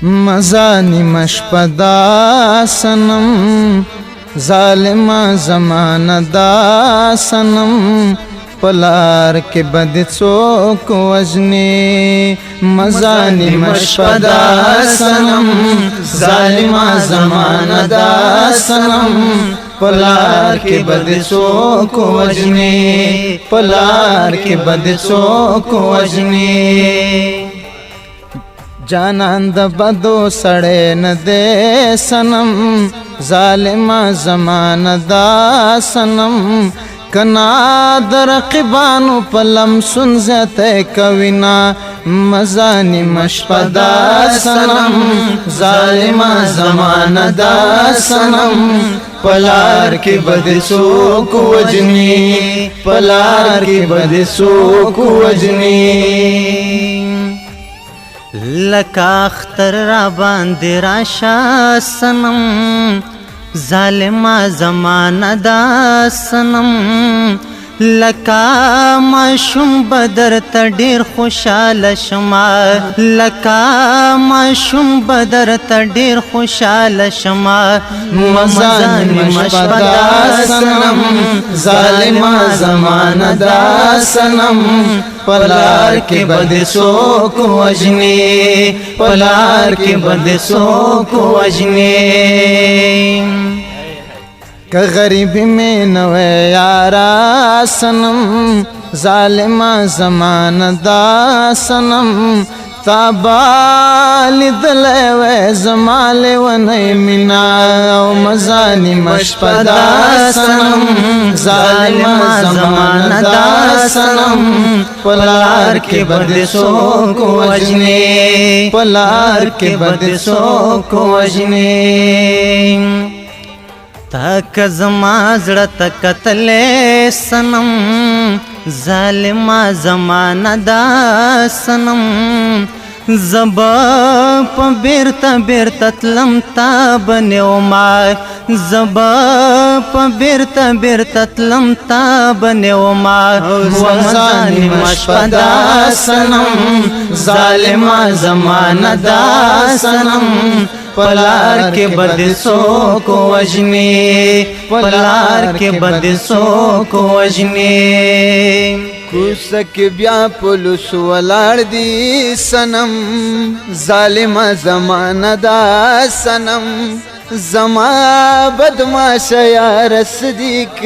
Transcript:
مزانی مشپدا سنم ظالم زمانہ دا سنم پلار کے بد څوک وجنی مزانی مشپدا سنم ظالم زمانہ دا سنم پلار کے بد څوک وجنی پلار کے بد څوک وجنی جانان د بدو سړی نه دی سنم ظالم زمانہ دا سنم کنا در رقیبانو په لمسون زیاتی کوینا مزانی مشپدا سنم ظالم زمانہ دا سنم پلار کی بد څوک وجنی پلار کی بد څوک وجنی لکا اختر را باندې راشا سنم ظالم زمانہ دا سنم لکا ماشوم بدر ته ډیر خوشاله شما لکا ماشوم بدر ته ډیر خوشاله شما مزانی مشپدا سنم ظالم زمانہ دا سنم پلار کے بد څوک وجنی پلار کے بد څوک وجنی کہ غریبی میں نوے یارا سنم ظالم زمانہ دا سنم تابال دلے وے زمال ونی منا مزانی مشپدا سنم ظالم زمانہ دا سنم پلار کے بد څوک وجنی پلار کے بد څوک وجنی تاک زما زړه ته کتلې سنم ظالم زمانہ دا سنم زبا په بیرته بیرته تلم تا بنیو ما زبا په بیرته بیرته تلم تا بنیو ما مزانی مشپدا سنم ظالم زمانہ دا سنم پلار کے بد څوک وجنی پلار کے بد څوک وجنی کوسک بیا پولیس ولاړ دی سنم ظالم زمانہ دا سنم زما بدماش یا رصدیق